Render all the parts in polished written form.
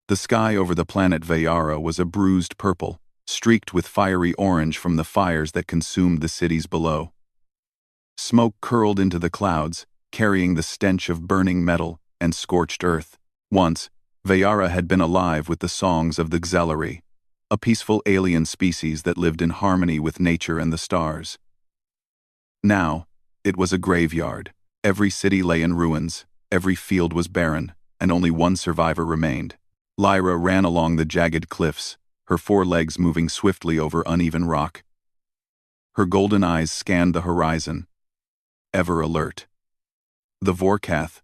The sky over the planet Veyara was a bruised purple, streaked with fiery orange from the fires that consumed the cities below. Smoke curled into the clouds, carrying the stench of burning metal and scorched earth. Once, Veyara had been alive with the songs of the Xelari, a peaceful alien species that lived in harmony with nature and the stars. Now, it was a graveyard. Every city lay in ruins, every field was barren, and only one survivor remained. Lyra ran along the jagged cliffs, her forelegs moving swiftly over uneven rock. Her golden eyes scanned the horizon, ever alert. The Vorkath,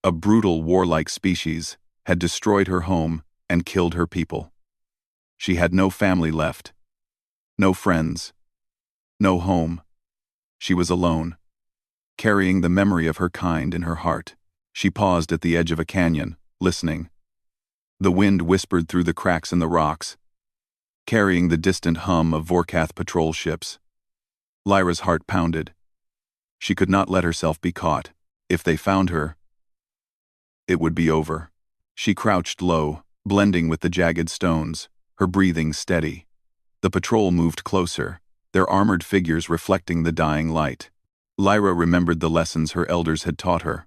a brutal warlike species, had destroyed her home and killed her people. She had no family left, no friends, no home. She was alone, carrying the memory of her kind in her heart. She paused at the edge of a canyon, listening. The wind whispered through the cracks in the rocks, carrying the distant hum of Vorkath patrol ships. Lyra's heart pounded. She could not let herself be caught. If they found her, it would be over. She crouched low, blending with the jagged stones, her breathing steady. The patrol moved closer, their armored figures reflecting the dying light. Lyra remembered the lessons her elders had taught her.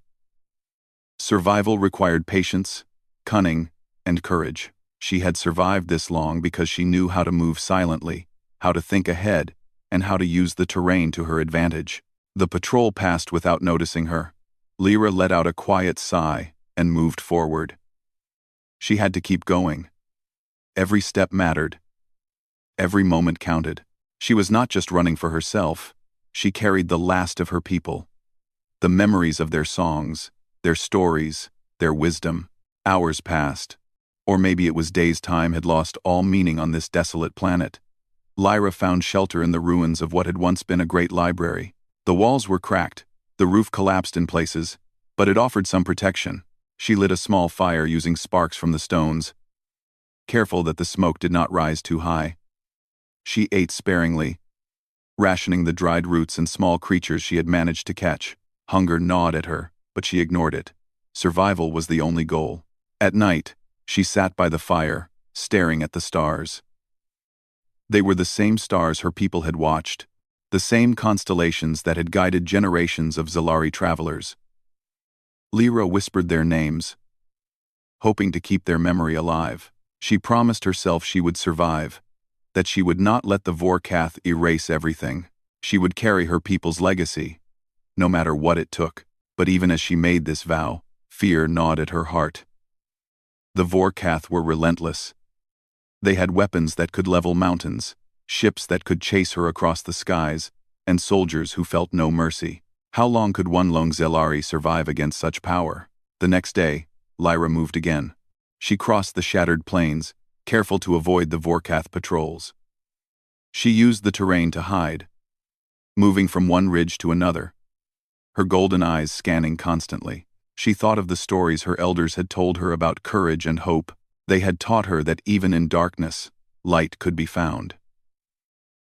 Survival required patience, cunning, and courage. She had survived this long because she knew how to move silently, how to think ahead, and how to use the terrain to her advantage. The patrol passed without noticing her. Lyra let out a quiet sigh and moved forward. She had to keep going. Every step mattered. Every moment counted. She was not just running for herself. She carried the last of her people. The memories of their songs, their stories, their wisdom. Hours passed. Or maybe it was days. Time had lost all meaning on this desolate planet. Lyra found shelter in the ruins of what had once been a great library. The walls were cracked, the roof collapsed in places, but it offered some protection. She lit a small fire using sparks from the stones, careful that the smoke did not rise too high. She ate sparingly, rationing the dried roots and small creatures she had managed to catch. Hunger gnawed at her, but she ignored it. Survival was the only goal. At night, she sat by the fire, staring at the stars. They were the same stars her people had watched, the same constellations that had guided generations of Xelari travelers. Lyra whispered their names, hoping to keep their memory alive. She promised herself she would survive, that she would not let the Vorkath erase everything. She would carry her people's legacy, no matter what it took. But even as she made this vow, fear gnawed at her heart. The Vorkath were relentless. They had weapons that could level mountains, ships that could chase her across the skies, and soldiers who felt no mercy. How long could one lone Xelari survive against such power? The next day, Lyra moved again. She crossed the shattered plains, careful to avoid the Vorkath patrols. She used the terrain to hide, moving from one ridge to another, her golden eyes scanning constantly. She thought of the stories her elders had told her about courage and hope. They had taught her that even in darkness, light could be found.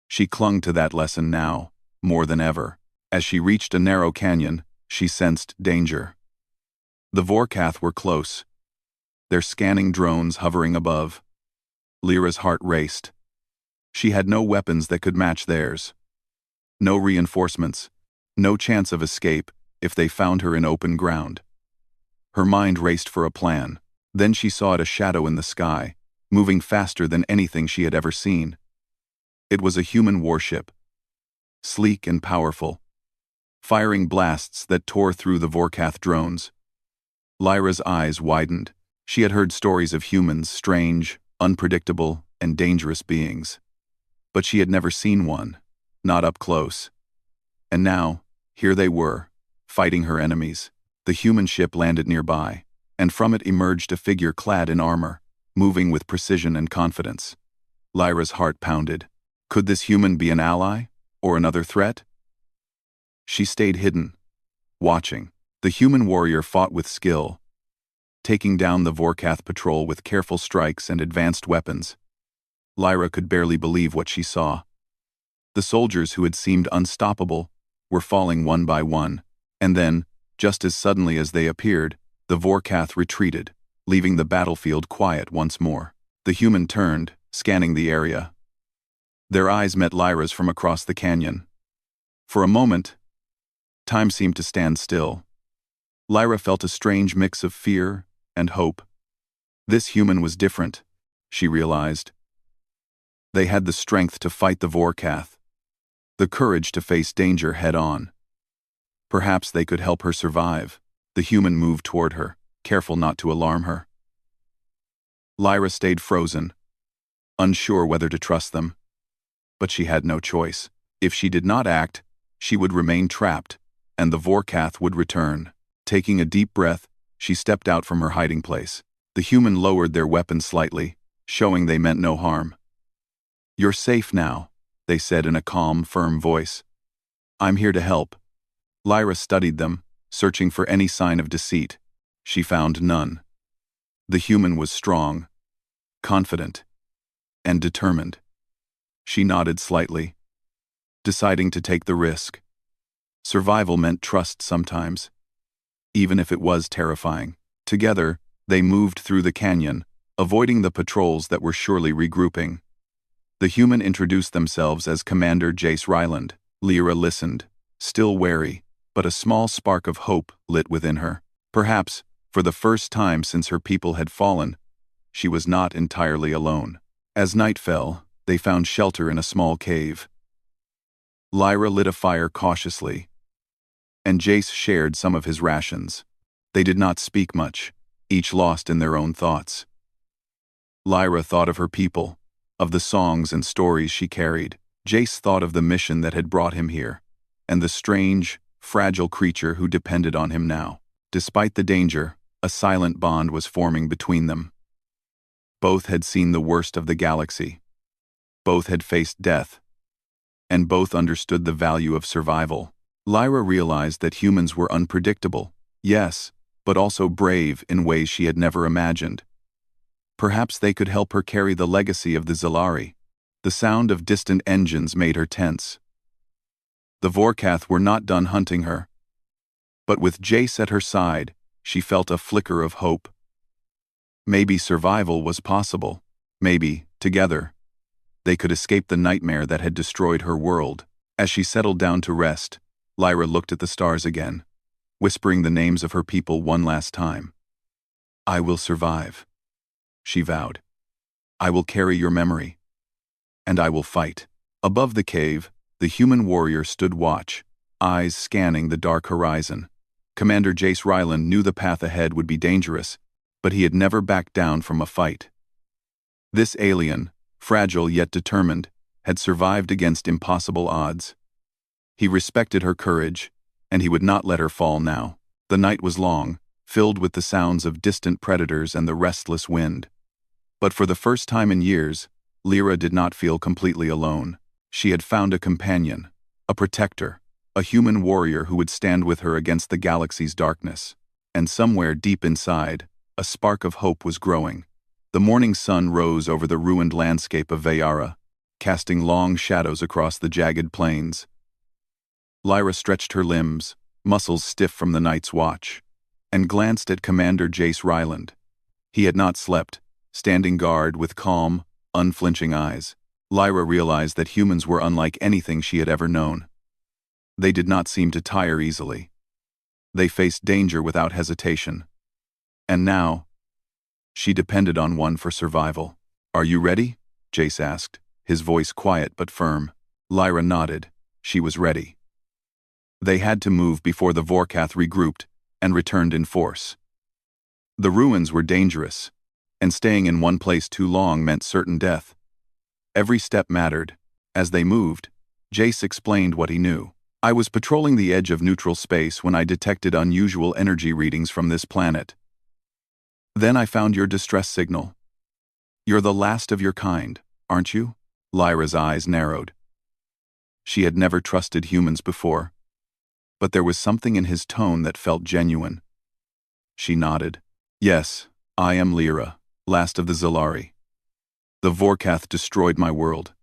She clung to that lesson now, more than ever. As she reached a narrow canyon, she sensed danger. The Vorkath were close, their scanning drones hovering above. Lyra's heart raced. She had no weapons that could match theirs. No reinforcements, no chance of escape if they found her in open ground. Her mind raced for a plan. Then she saw a shadow in the sky, moving faster than anything she had ever seen. It was a human warship, sleek and powerful, firing blasts that tore through the Vorkath drones. Lyra's eyes widened. She had heard stories of humans, strange, unpredictable, and dangerous beings. But she had never seen one, not up close. And now, here they were, fighting her enemies. The human ship landed nearby, and from it emerged a figure clad in armor, moving with precision and confidence. Lyra's heart pounded. Could this human be an ally, or another threat? She stayed hidden, watching. The human warrior fought with skill, taking down the Vorkath patrol with careful strikes and advanced weapons. Lyra could barely believe what she saw. The soldiers who had seemed unstoppable were falling one by one, and then, just as suddenly as they appeared, the Vorkath retreated, leaving the battlefield quiet once more. The human turned, scanning the area. Their eyes met Lyra's from across the canyon. For a moment, time seemed to stand still. Lyra felt a strange mix of fear and hope. This human was different, she realized. They had the strength to fight the Vorkath, the courage to face danger head-on. Perhaps they could help her survive. The human moved toward her, careful not to alarm her. Lyra stayed frozen, unsure whether to trust them. But she had no choice. If she did not act, she would remain trapped, and the Vorkath would return. Taking a deep breath, she stepped out from her hiding place. The human lowered their weapon slightly, showing they meant no harm. "You're safe now," they said in a calm, firm voice. "I'm here to help." Lyra studied them, searching for any sign of deceit. She found none. The human was strong, confident, and determined. She nodded slightly, deciding to take the risk. Survival meant trust sometimes, even if it was terrifying. Together, they moved through the canyon, avoiding the patrols that were surely regrouping. The human introduced themselves as Commander Jace Ryland. Lyra listened, still wary, but a small spark of hope lit within her. Perhaps, for the first time since her people had fallen, she was not entirely alone. As night fell, they found shelter in a small cave. Lyra lit a fire cautiously, and Jace shared some of his rations. They did not speak much, each lost in their own thoughts. Lyra thought of her people, of the songs and stories she carried. Jace thought of the mission that had brought him here, and the strange, fragile creature who depended on him now. Despite the danger, a silent bond was forming between them. Both had seen the worst of the galaxy. Both had faced death, and both understood the value of survival. Lyra realized that humans were unpredictable, yes, but also brave in ways she had never imagined. Perhaps they could help her carry the legacy of the Zilari. The sound of distant engines made her tense. The Vorkath were not done hunting her. But with Jace at her side, she felt a flicker of hope. Maybe survival was possible. Maybe, together, they could escape the nightmare that had destroyed her world. As she settled down to rest, Lyra looked at the stars again, whispering the names of her people one last time. "I will survive," she vowed. "I will carry your memory. And I will fight." Above the cave, the human warrior stood watch, eyes scanning the dark horizon. Commander Jace Ryland knew the path ahead would be dangerous, but he had never backed down from a fight. This alien, fragile yet determined, had survived against impossible odds. He respected her courage, and he would not let her fall now. The night was long, filled with the sounds of distant predators and the restless wind. But for the first time in years, Lyra did not feel completely alone. She had found a companion, a protector, a human warrior who would stand with her against the galaxy's darkness. And somewhere deep inside, a spark of hope was growing. The morning sun rose over the ruined landscape of Veyara, casting long shadows across the jagged plains. Lyra stretched her limbs, muscles stiff from the night's watch, and glanced at Commander Jace Ryland. He had not slept, standing guard with calm, unflinching eyes. Lyra realized that humans were unlike anything she had ever known. They did not seem to tire easily. They faced danger without hesitation. And now, she depended on one for survival. "Are you ready?" Jace asked, his voice quiet but firm. Lyra nodded. She was ready. They had to move before the Vorkath regrouped and returned in force. The ruins were dangerous, and staying in one place too long meant certain death. Every step mattered. As they moved, Jace explained what he knew. "I was patrolling the edge of neutral space when I detected unusual energy readings from this planet. Then I found your distress signal. You're the last of your kind, aren't you?" Lyra's eyes narrowed. She had never trusted humans before, but there was something in his tone that felt genuine. She nodded. "Yes, I am Lyra, last of the Zilari. The Vorkath destroyed my world.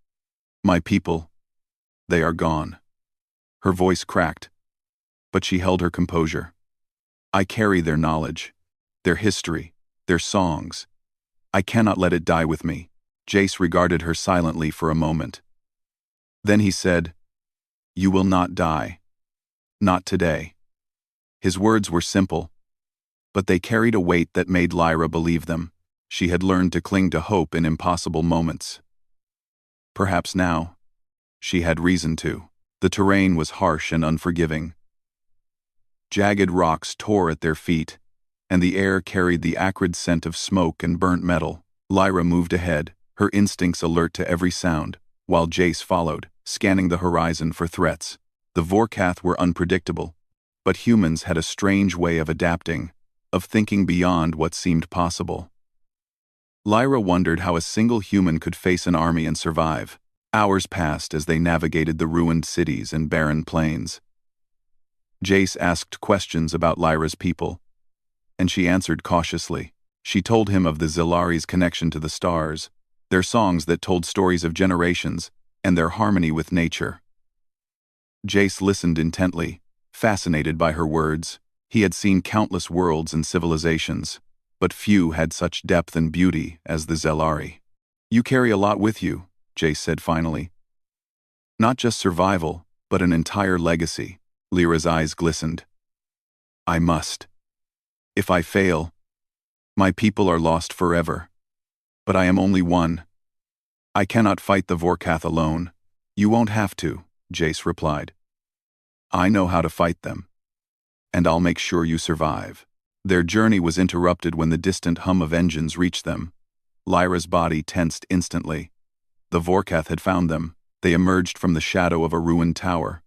My people, they are gone." Her voice cracked, but she held her composure. "I carry their knowledge, their history, their songs. I cannot let it die with me. Jace regarded her silently for a moment. Then he said, "You will not die. Not today." His words were simple, but they carried a weight that made Lyra believe them. She had learned to cling to hope in impossible moments. Perhaps now, she had reason to. The terrain was harsh and unforgiving. Jagged rocks tore at their feet, and the air carried the acrid scent of smoke and burnt metal. Lyra moved ahead, her instincts alert to every sound, while Jace followed, scanning the horizon for threats. The Vorkath were unpredictable, but humans had a strange way of adapting, of thinking beyond what seemed possible. Lyra wondered how a single human could face an army and survive. Hours passed as they navigated the ruined cities and barren plains. Jace asked questions about Lyra's people, and she answered cautiously. She told him of the Zilari's connection to the stars, their songs that told stories of generations, and their harmony with nature. Jace listened intently, fascinated by her words. He had seen countless worlds and civilizations, but few had such depth and beauty as the Zilari. "You carry a lot with you," Jace said finally. "Not just survival, but an entire legacy." Lyra's eyes glistened. "I must. If I fail, my people are lost forever. But I am only one. I cannot fight the Vorkath alone." "You won't have to," Jace replied. "I know how to fight them. And I'll make sure you survive." Their journey was interrupted when the distant hum of engines reached them. Lyra's body tensed instantly. The Vorkath had found them. They emerged from the shadow of a ruined tower.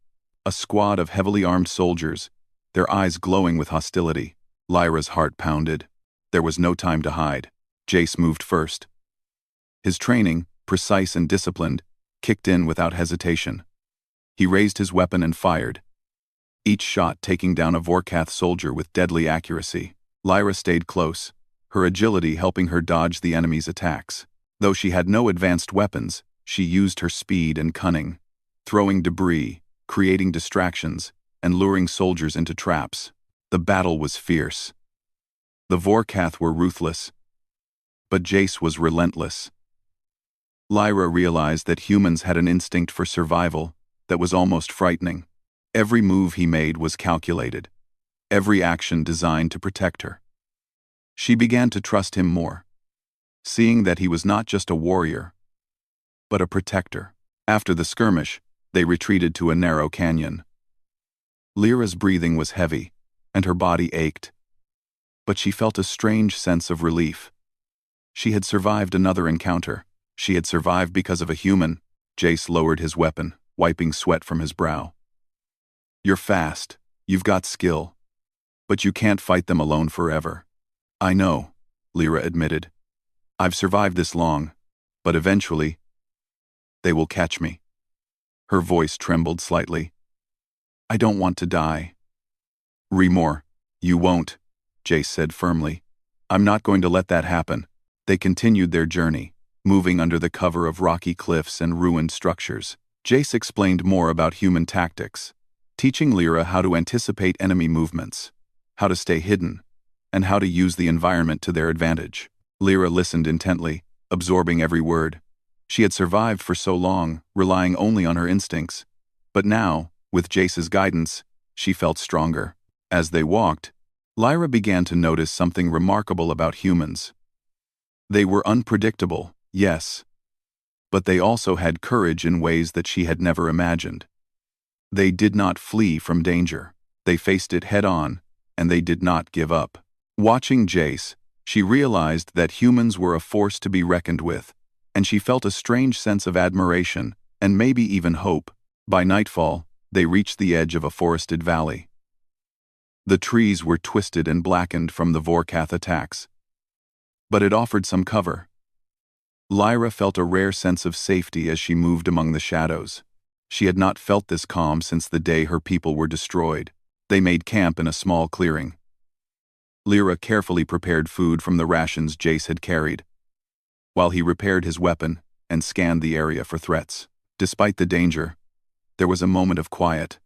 A squad of heavily armed soldiers, their eyes glowing with hostility. Lyra's heart pounded. There was no time to hide. Jace moved first. His training, precise and disciplined, kicked in without hesitation. He raised his weapon and fired, each shot taking down a Vorkath soldier with deadly accuracy. Lyra stayed close, her agility helping her dodge the enemy's attacks. Though she had no advanced weapons, she used her speed and cunning, throwing debris, creating distractions, and luring soldiers into traps. The battle was fierce. The Vorkath were ruthless, but Jace was relentless. Lyra realized that humans had an instinct for survival that was almost frightening. Every move he made was calculated, every action designed to protect her. She began to trust him more, seeing that he was not just a warrior, but a protector. After the skirmish, they retreated to a narrow canyon. Lyra's breathing was heavy, and her body ached, but she felt a strange sense of relief. She had survived another encounter. She had survived because of a human. Jace lowered his weapon, wiping sweat from his brow. "You're fast, you've got skill, but you can't fight them alone forever." "I know," Lyra admitted. "I've survived this long, but eventually, they will catch me." Her voice trembled slightly. "I don't want to die." "Remore, you won't," Jace said firmly. "I'm not going to let that happen." They continued their journey, moving under the cover of rocky cliffs and ruined structures. Jace explained more about human tactics, teaching Lyra how to anticipate enemy movements, how to stay hidden, and how to use the environment to their advantage. Lyra listened intently, absorbing every word. She had survived for so long, relying only on her instincts. But now, with Jace's guidance, she felt stronger. As they walked, Lyra began to notice something remarkable about humans. They were unpredictable, yes, but they also had courage in ways that she had never imagined. They did not flee from danger. They faced it head-on, and they did not give up. Watching Jace, she realized that humans were a force to be reckoned with, and she felt a strange sense of admiration, and maybe even hope. By nightfall, they reached the edge of a forested valley. The trees were twisted and blackened from the Vorkath attacks, but it offered some cover. Lyra felt a rare sense of safety as she moved among the shadows. She had not felt this calm since the day her people were destroyed. They made camp in a small clearing. Lyra carefully prepared food from the rations Jace had carried, while he repaired his weapon and scanned the area for threats. Despite the danger, there was a moment of quiet,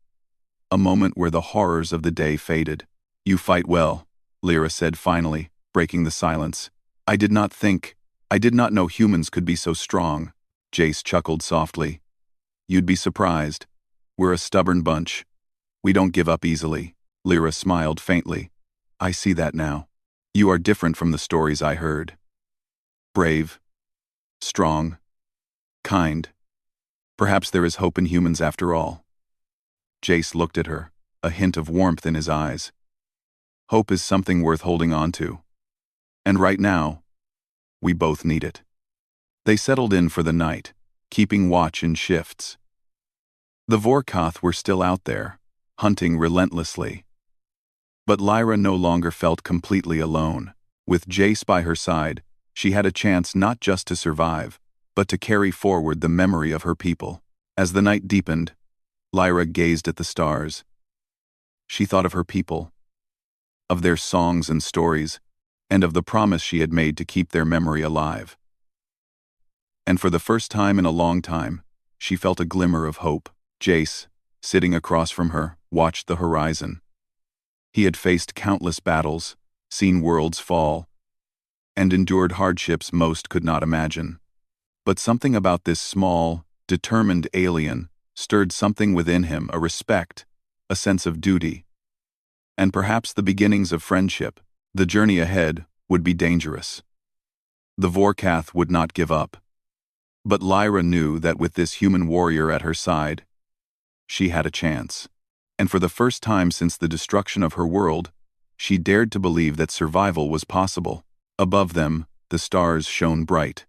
a moment where the horrors of the day faded. "You fight well," Lyra said finally, breaking the silence. I did not know humans could be so strong." Jace chuckled softly. "You'd be surprised. We're a stubborn bunch. We don't give up easily." Lyra smiled faintly. "I see that now. You are different from the stories I heard. Brave, strong, kind. Perhaps there is hope in humans after all." Jace looked at her, a hint of warmth in his eyes. "Hope is something worth holding on to. And right now, we both need it." They settled in for the night, keeping watch in shifts. The Vorkath were still out there, hunting relentlessly. But Lyra no longer felt completely alone. With Jace by her side, she had a chance not just to survive, but to carry forward the memory of her people. As the night deepened, Lyra gazed at the stars. She thought of her people, of their songs and stories, and of the promise she had made to keep their memory alive. And for the first time in a long time, she felt a glimmer of hope. Jace, sitting across from her, watched the horizon. He had faced countless battles, seen worlds fall, and endured hardships most could not imagine. But something about this small, determined alien stirred something within him, a respect, a sense of duty, and perhaps the beginnings of friendship. The journey ahead would be dangerous. The Vorkath would not give up. But Lyra knew that with this human warrior at her side, she had a chance. And for the first time since the destruction of her world, she dared to believe that survival was possible. Above them, the stars shone bright,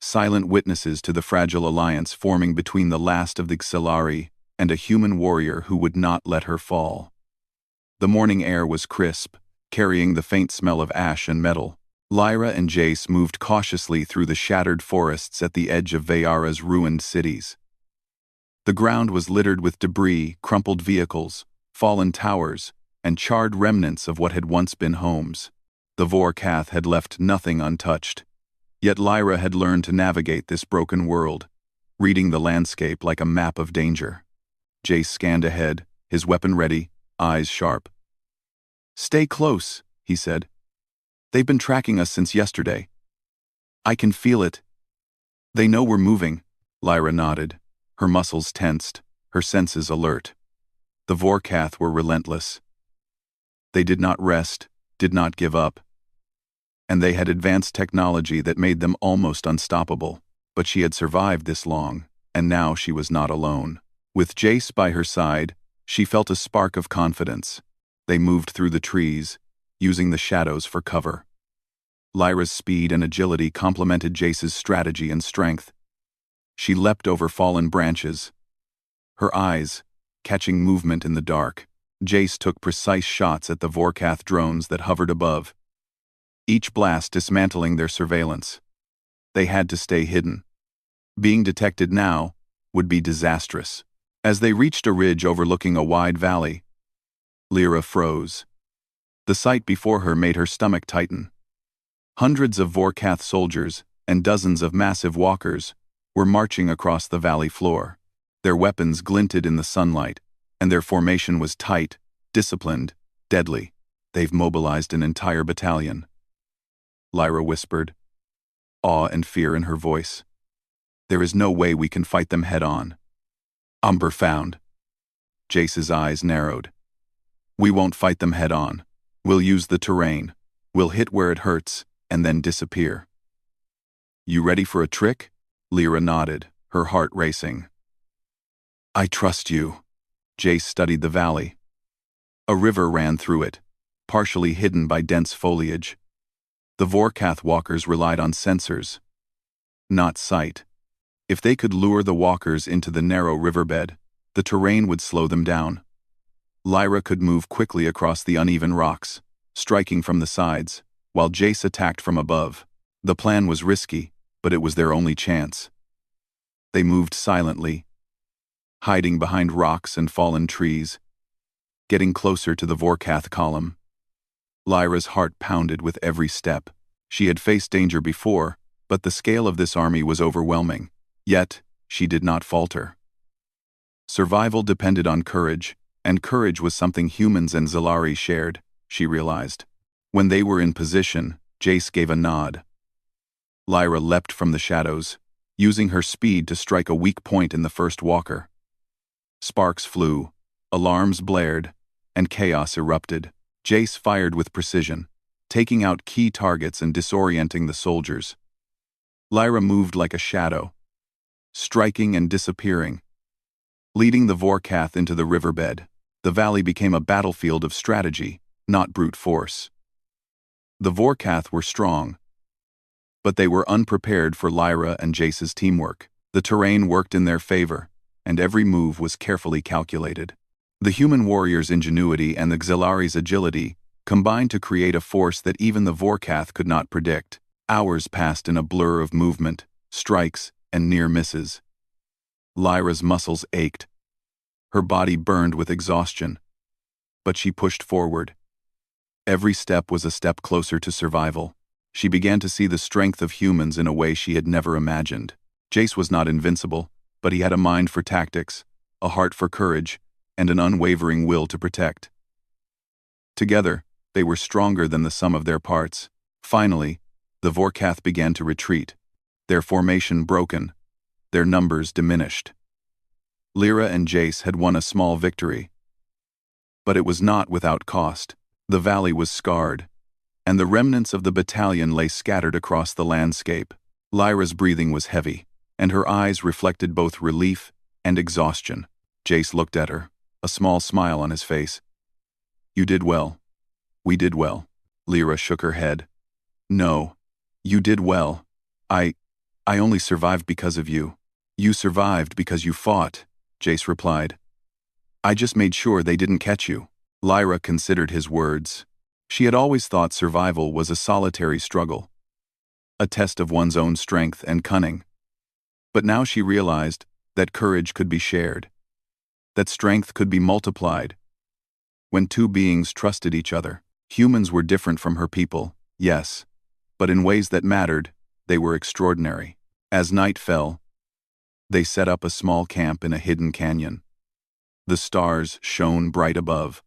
silent witnesses to the fragile alliance forming between the last of the Xelari and a human warrior who would not let her fall. The morning air was crisp, carrying the faint smell of ash and metal. Lyra and Jace moved cautiously through the shattered forests at the edge of Veyara's ruined cities. The ground was littered with debris, crumpled vehicles, fallen towers, and charred remnants of what had once been homes. The Vorkath had left nothing untouched. Yet Lyra had learned to navigate this broken world, reading the landscape like a map of danger. Jace scanned ahead, his weapon ready, eyes sharp. "Stay close," he said. "They've been tracking us since yesterday. I can feel it." "They know we're moving," Lyra nodded, her muscles tensed, her senses alert. The Vorkath were relentless. They did not rest, did not give up. And they had advanced technology that made them almost unstoppable. But she had survived this long, and now she was not alone. With Jace by her side, she felt a spark of confidence. They moved through the trees, using the shadows for cover. Lyra's speed and agility complemented Jace's strategy and strength. She leapt over fallen branches, her eyes catching movement in the dark. Jace took precise shots at the Vorkath drones that hovered above, each blast dismantling their surveillance. They had to stay hidden. Being detected now would be disastrous. As they reached a ridge overlooking a wide valley, Lyra froze. The sight before her made her stomach tighten. Hundreds of Vorkath soldiers and dozens of massive walkers were marching across the valley floor. Their weapons glinted in the sunlight, and their formation was tight, disciplined, deadly. "They've mobilized an entire battalion," Lyra whispered, awe and fear in her voice. "There is no way we can fight them head-on." "Umber found." Jace's eyes narrowed. "We won't fight them head-on. We'll use the terrain. We'll hit where it hurts, and then disappear." "You ready for a trick?" Lyra nodded, her heart racing. "I trust you." Jace studied the valley. A river ran through it, partially hidden by dense foliage. The Vorkath walkers relied on sensors, not sight. If they could lure the walkers into the narrow riverbed, the terrain would slow them down. Lyra could move quickly across the uneven rocks, striking from the sides, while Jace attacked from above. The plan was risky, but it was their only chance. They moved silently, hiding behind rocks and fallen trees, getting closer to the Vorkath column. Lyra's heart pounded with every step. She had faced danger before, but the scale of this army was overwhelming. Yet, she did not falter. Survival depended on courage, and courage was something humans and Xelari shared, she realized. When they were in position, Jace gave a nod. Lyra leapt from the shadows, using her speed to strike a weak point in the first walker. Sparks flew, alarms blared, and chaos erupted. Jace fired with precision, taking out key targets and disorienting the soldiers. Lyra moved like a shadow, striking and disappearing. Leading the Vorkath into the riverbed, the valley became a battlefield of strategy, not brute force. The Vorkath were strong, but they were unprepared for Lyra and Jace's teamwork. The terrain worked in their favor, and every move was carefully calculated. The human warrior's ingenuity and the Xelari's agility combined to create a force that even the Vorkath could not predict. Hours passed in a blur of movement, strikes, and near misses. Lyra's muscles ached. Her body burned with exhaustion, but she pushed forward. Every step was a step closer to survival. She began to see the strength of humans in a way she had never imagined. Jace was not invincible, but he had a mind for tactics, a heart for courage, and an unwavering will to protect. Together, they were stronger than the sum of their parts. Finally, the Vorkath began to retreat, their formation broken, their numbers diminished. Lyra and Jace had won a small victory. But it was not without cost. The valley was scarred, and the remnants of the battalion lay scattered across the landscape. Lyra's breathing was heavy, and her eyes reflected both relief and exhaustion. Jace looked at her, a small smile on his face. "You did well. We did well." Lyra shook her head. "No, you did well. I only survived because of you." "You survived because you fought," Jace replied. "I just made sure they didn't catch you." Lyra considered his words. She had always thought survival was a solitary struggle, a test of one's own strength and cunning. But now she realized that courage could be shared, that strength could be multiplied. When two beings trusted each other, humans were different from her people, yes, but in ways that mattered, they were extraordinary. As night fell, they set up a small camp in a hidden canyon. The stars shone bright above,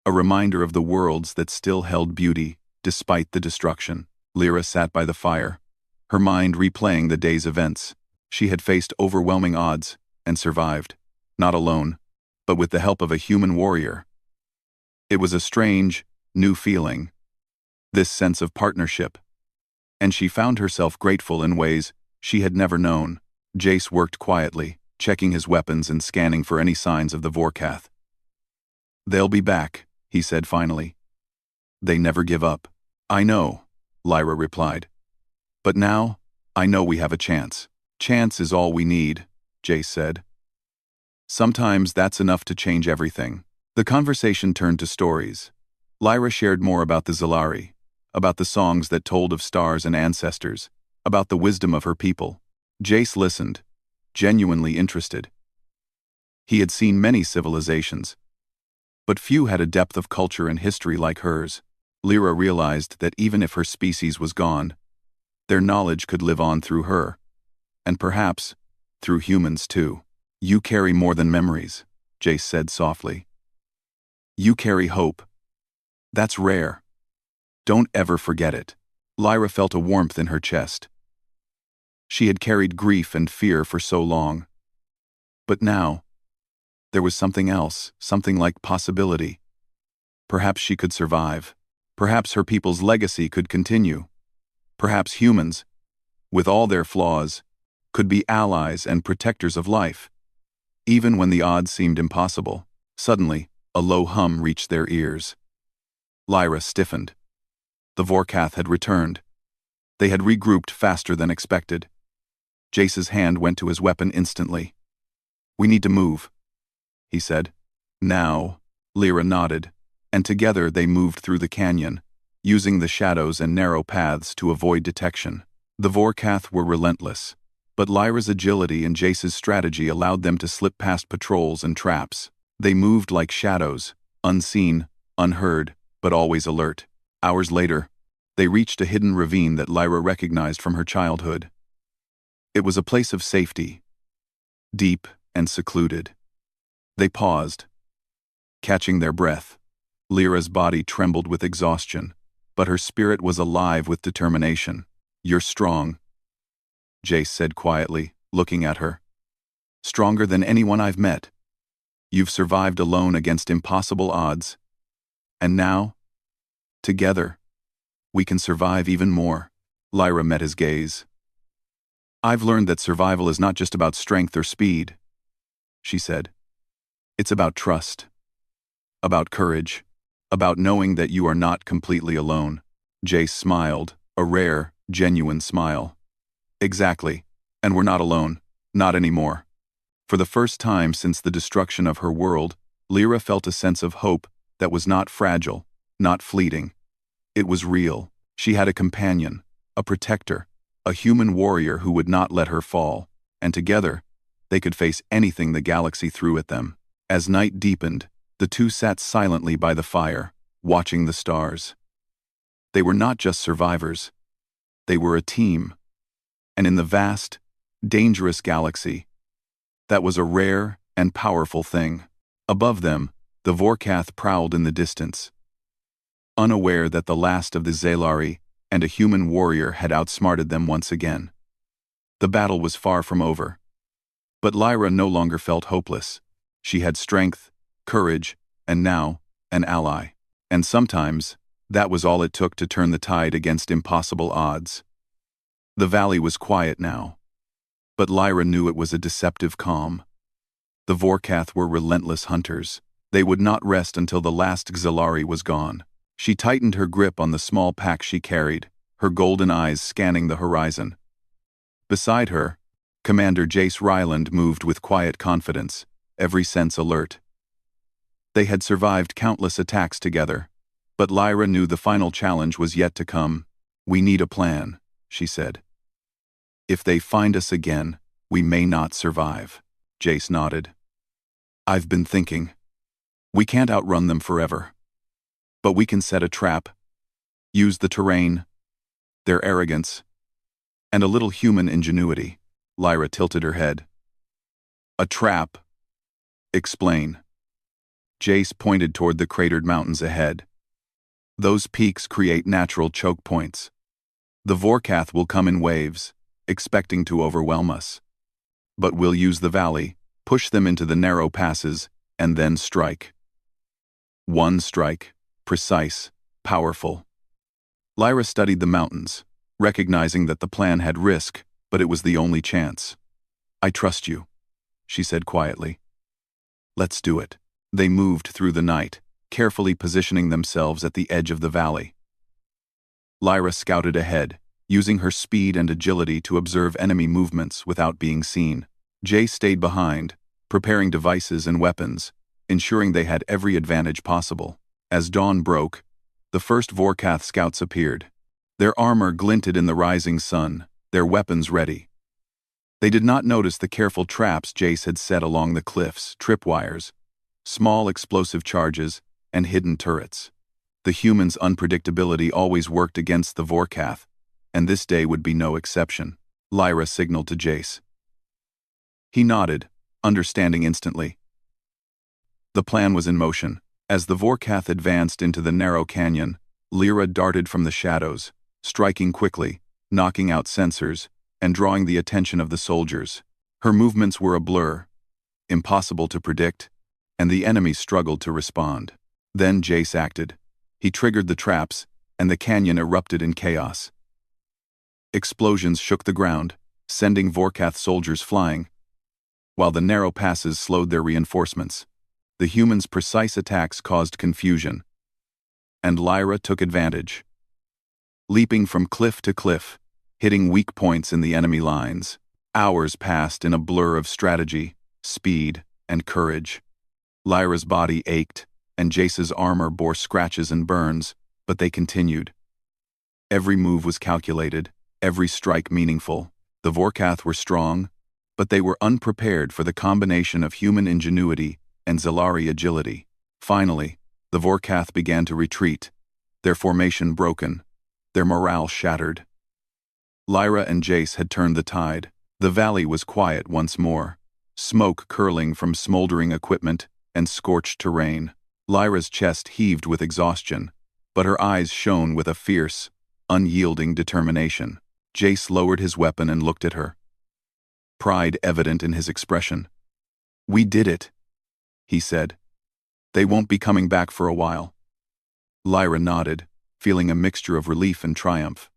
a reminder of the worlds that still held beauty despite the destruction. Lyra sat by the fire, her mind replaying the day's events. She had faced overwhelming odds and survived, not alone, but with the help of a human warrior. It was a strange, new feeling, this sense of partnership, and she found herself grateful in ways she had never known. Jace worked quietly, checking his weapons and scanning for any signs of the Vorkath. "They'll be back," he said finally. "They never give up." "I know," Lyra replied. "But now, I know we have a chance." "Chance is all we need," Jace said. "Sometimes that's enough to change everything." The conversation turned to stories. Lyra shared more about the Xelari, about the songs that told of stars and ancestors, about the wisdom of her people. Jace listened, genuinely interested. He had seen many civilizations, but few had a depth of culture and history like hers. Lyra realized that even if her species was gone, their knowledge could live on through her, and perhaps through humans too. "You carry more than memories," Jace said softly. "You carry hope. That's rare. Don't ever forget it." Lyra felt a warmth in her chest. She had carried grief and fear for so long. But now, there was something else, something like possibility. Perhaps she could survive. Perhaps her people's legacy could continue. Perhaps humans, with all their flaws, could be allies and protectors of life. Even when the odds seemed impossible, suddenly, a low hum reached their ears. Lyra stiffened. The Vorkath had returned. They had regrouped faster than expected. Jace's hand went to his weapon instantly. "We need to move," he said. "Now," Lyra nodded, and together they moved through the canyon, using the shadows and narrow paths to avoid detection. The Vorkath were relentless, but Lyra's agility and Jace's strategy allowed them to slip past patrols and traps. They moved like shadows, unseen, unheard, but always alert. Hours later, they reached a hidden ravine that Lyra recognized from her childhood. It was a place of safety, deep and secluded. They paused, catching their breath. Lyra's body trembled with exhaustion, but her spirit was alive with determination. "You're strong," Jace said quietly, looking at her. "Stronger than anyone I've met. You've survived alone against impossible odds. And now, together, we can survive even more." Lyra met his gaze. "I've learned that survival is not just about strength or speed," she said. "It's about trust, about courage, about knowing that you are not completely alone." Jace smiled, a rare, genuine smile. "Exactly. And we're not alone. Not anymore." For the first time since the destruction of her world, Lyra felt a sense of hope that was not fragile, not fleeting. It was real. She had a companion, a protector, a human warrior who would not let her fall, and together, they could face anything the galaxy threw at them. As night deepened, the two sat silently by the fire, watching the stars. They were not just survivors. They were a team. And in the vast, dangerous galaxy, that was a rare and powerful thing. Above them, the Vorkath prowled in the distance, unaware that the last of the Zalari and a human warrior had outsmarted them once again. The battle was far from over. But Lyra no longer felt hopeless. She had strength, courage, and now, an ally. And sometimes, that was all it took to turn the tide against impossible odds. The valley was quiet now. But Lyra knew it was a deceptive calm. The Vorkath were relentless hunters. They would not rest until the last Xalari was gone. She tightened her grip on the small pack she carried, her golden eyes scanning the horizon. Beside her, Commander Jace Ryland moved with quiet confidence, every sense alert. They had survived countless attacks together, but Lyra knew the final challenge was yet to come. "We need a plan," she said. "If they find us again, we may not survive." Jace nodded. "I've been thinking. We can't outrun them forever. But we can set a trap, use the terrain, their arrogance, and a little human ingenuity." Lyra tilted her head. "A trap? Explain." Jace pointed toward the cratered mountains ahead. "Those peaks create natural choke points. The Vorkath will come in waves, expecting to overwhelm us. But we'll use the valley, push them into the narrow passes, and then strike. One strike, precise, powerful." Lyra studied the mountains, recognizing that the plan had risk, but it was the only chance. "I trust you," she said quietly. "Let's do it." They moved through the night, carefully positioning themselves at the edge of the valley. Lyra scouted ahead, using her speed and agility to observe enemy movements without being seen. Jay stayed behind, preparing devices and weapons, ensuring they had every advantage possible. As dawn broke, the first Vorkath scouts appeared. Their armor glinted in the rising sun, their weapons ready. They did not notice the careful traps Jace had set along the cliffs, tripwires, small explosive charges, and hidden turrets. The humans' unpredictability always worked against the Vorkath, and this day would be no exception. Lyra signaled to Jace. He nodded, understanding instantly. The plan was in motion. As the Vorkath advanced into the narrow canyon, Lyra darted from the shadows, striking quickly, knocking out sensors, and drawing the attention of the soldiers. Her movements were a blur, impossible to predict, and the enemy struggled to respond. Then Jace acted. He triggered the traps, and the canyon erupted in chaos. Explosions shook the ground, sending Vorkath soldiers flying, while the narrow passes slowed their reinforcements. The humans' precise attacks caused confusion, and Lyra took advantage. Leaping from cliff to cliff, hitting weak points in the enemy lines, hours passed in a blur of strategy, speed, and courage. Lyra's body ached, and Jace's armor bore scratches and burns, but they continued. Every move was calculated, every strike meaningful. The Vorkath were strong, but they were unprepared for the combination of human ingenuity and Zalari agility. Finally, the Vorkath began to retreat, their formation broken, their morale shattered. Lyra and Jace had turned the tide. The valley was quiet once more, smoke curling from smoldering equipment and scorched terrain. Lyra's chest heaved with exhaustion, but her eyes shone with a fierce, unyielding determination. Jace lowered his weapon and looked at her, pride evident in his expression. "We did it," he said. "They won't be coming back for a while." Lyra nodded, feeling a mixture of relief and triumph.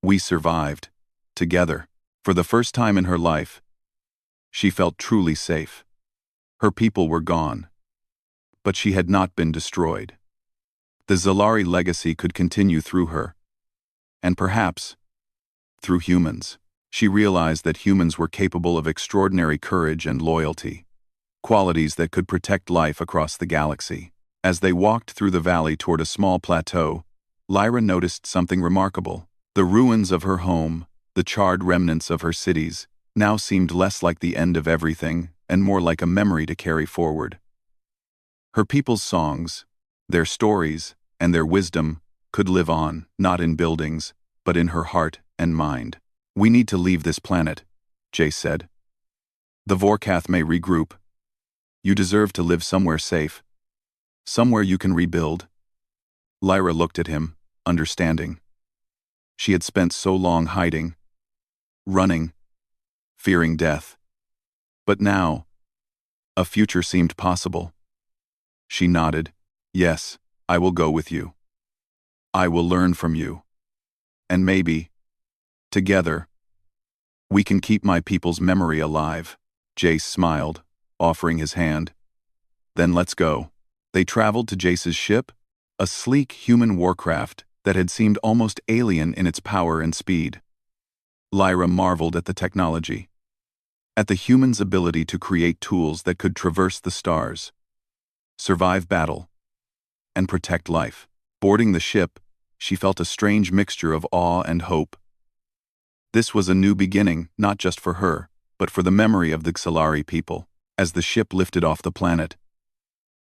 We survived, together. For the first time in her life, she felt truly safe. Her people were gone, but she had not been destroyed. The Zalari legacy could continue through her, and perhaps through humans. She realized that humans were capable of extraordinary courage and loyalty, qualities that could protect life across the galaxy. As they walked through the valley toward a small plateau, Lyra noticed something remarkable. The ruins of her home, the charred remnants of her cities, now seemed less like the end of everything and more like a memory to carry forward. Her people's songs, their stories, and their wisdom could live on, not in buildings, but in her heart and mind. "We need to leave this planet," Jace said. "The Vorkath may regroup. You deserve to live somewhere safe. Somewhere you can rebuild." Lyra looked at him, understanding. She had spent so long hiding, running, fearing death. But now, a future seemed possible. She nodded. "Yes, I will go with you. I will learn from you. And maybe, together, we can keep my people's memory alive." Jace smiled, offering his hand. "Then let's go." They traveled to Jace's ship, a sleek human warcraft that had seemed almost alien in its power and speed. Lyra marveled at the technology, at the human's ability to create tools that could traverse the stars, survive battle, and protect life. Boarding the ship, she felt a strange mixture of awe and hope. This was a new beginning, not just for her, but for the memory of the Xalari people. As the ship lifted off the planet,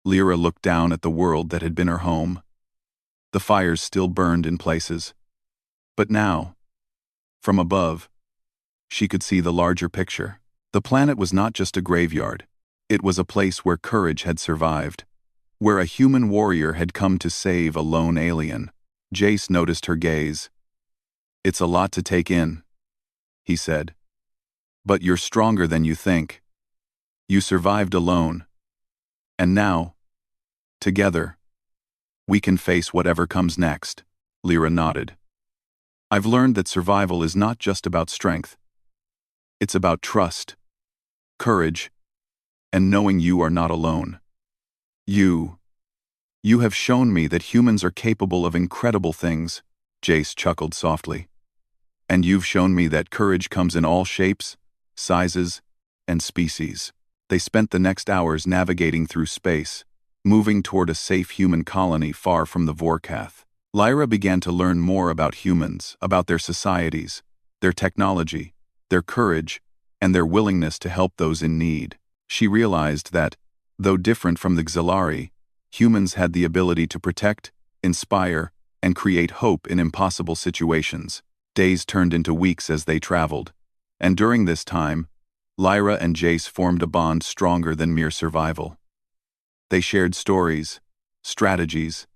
Lyra looked down at the world that had been her home. The fires still burned in places. But now, from above, she could see the larger picture. The planet was not just a graveyard. It was a place where courage had survived, where a human warrior had come to save a lone alien. Jace noticed her gaze. "It's a lot to take in," he said. "But you're stronger than you think. You survived alone. And now, together, we can face whatever comes next." Lyra nodded. "I've learned that survival is not just about strength. It's about trust, courage, and knowing you are not alone. You have shown me that humans are capable of incredible things," Jace chuckled softly. "And you've shown me that courage comes in all shapes, sizes, and species." They spent the next hours navigating through space, moving toward a safe human colony far from the Vorkath. Lyra began to learn more about humans, about their societies, their technology, their courage, and their willingness to help those in need. She realized that, though different from the Xalari, humans had the ability to protect, inspire, and create hope in impossible situations. Days turned into weeks as they traveled, and during this time, Lyra and Jace formed a bond stronger than mere survival. They shared stories, strategies,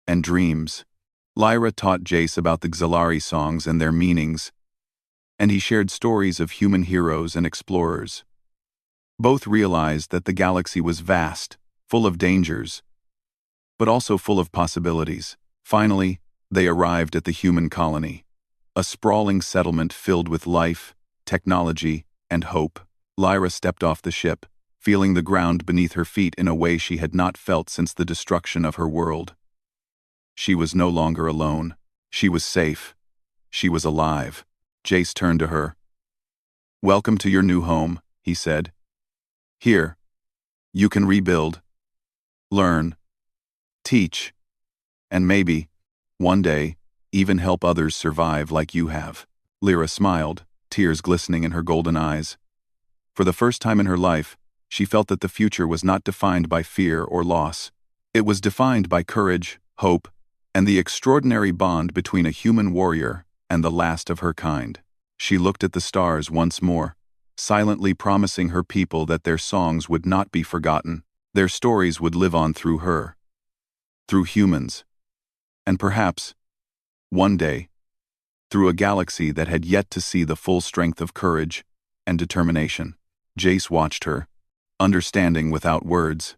and dreams. Lyra taught Jace about the Xalari songs and their meanings, and he shared stories of human heroes and explorers. Both realized that the galaxy was vast, full of dangers, but also full of possibilities. Finally, they arrived at the human colony, a sprawling settlement filled with life, technology, and hope. Lyra stepped off the ship, feeling the ground beneath her feet in a way she had not felt since the destruction of her world. She was no longer alone. She was safe. She was alive. Jace turned to her. "Welcome to your new home," he said. "Here, you can rebuild, learn, teach, and maybe, one day, even help others survive like you have." Lyra smiled, tears glistening in her golden eyes. For the first time in her life, she felt that the future was not defined by fear or loss. It was defined by courage, hope, and the extraordinary bond between a human warrior and the last of her kind. She looked at the stars once more, silently promising her people that their songs would not be forgotten. Their stories would live on through her, through humans, And perhaps, one day, through a galaxy that had yet to see the full strength of courage and determination. Jace watched her, understanding without words.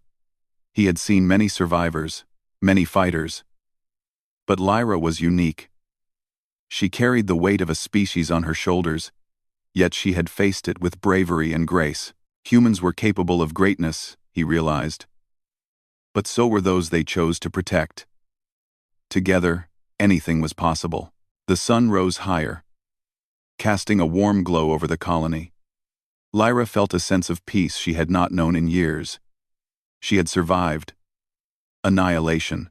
He had seen many survivors, many fighters. But Lyra was unique. She carried the weight of a species on her shoulders, yet she had faced it with bravery and grace. Humans were capable of greatness, he realized. But so were those they chose to protect. Together, anything was possible. The sun rose higher, casting a warm glow over the colony. Lyra felt a sense of peace she had not known in years. She had survived annihilation.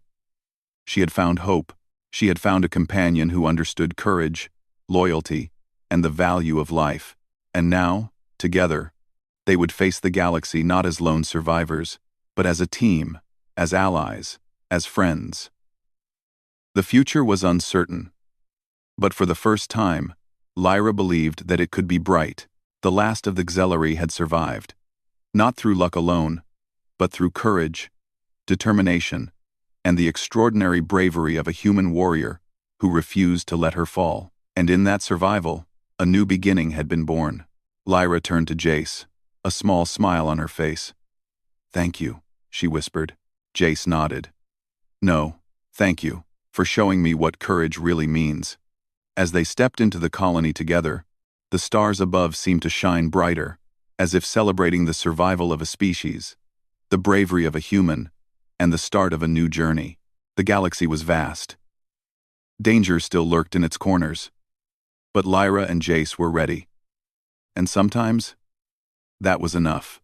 She had found hope. She had found a companion who understood courage, loyalty, and the value of life. And now, together, they would face the galaxy not as lone survivors, but as a team, as allies, as friends. The future was uncertain. But for the first time, Lyra believed that it could be bright. The last of the Xellery had survived. Not through luck alone, but through courage, determination, and the extraordinary bravery of a human warrior who refused to let her fall. And in that survival, a new beginning had been born. Lyra turned to Jace, a small smile on her face. "Thank you," she whispered. Jace nodded. "No, thank you, for showing me what courage really means." As they stepped into the colony together, the stars above seemed to shine brighter, as if celebrating the survival of a species, the bravery of a human, and the start of a new journey. The galaxy was vast. Danger still lurked in its corners. But Lyra and Jace were ready. And sometimes, that was enough.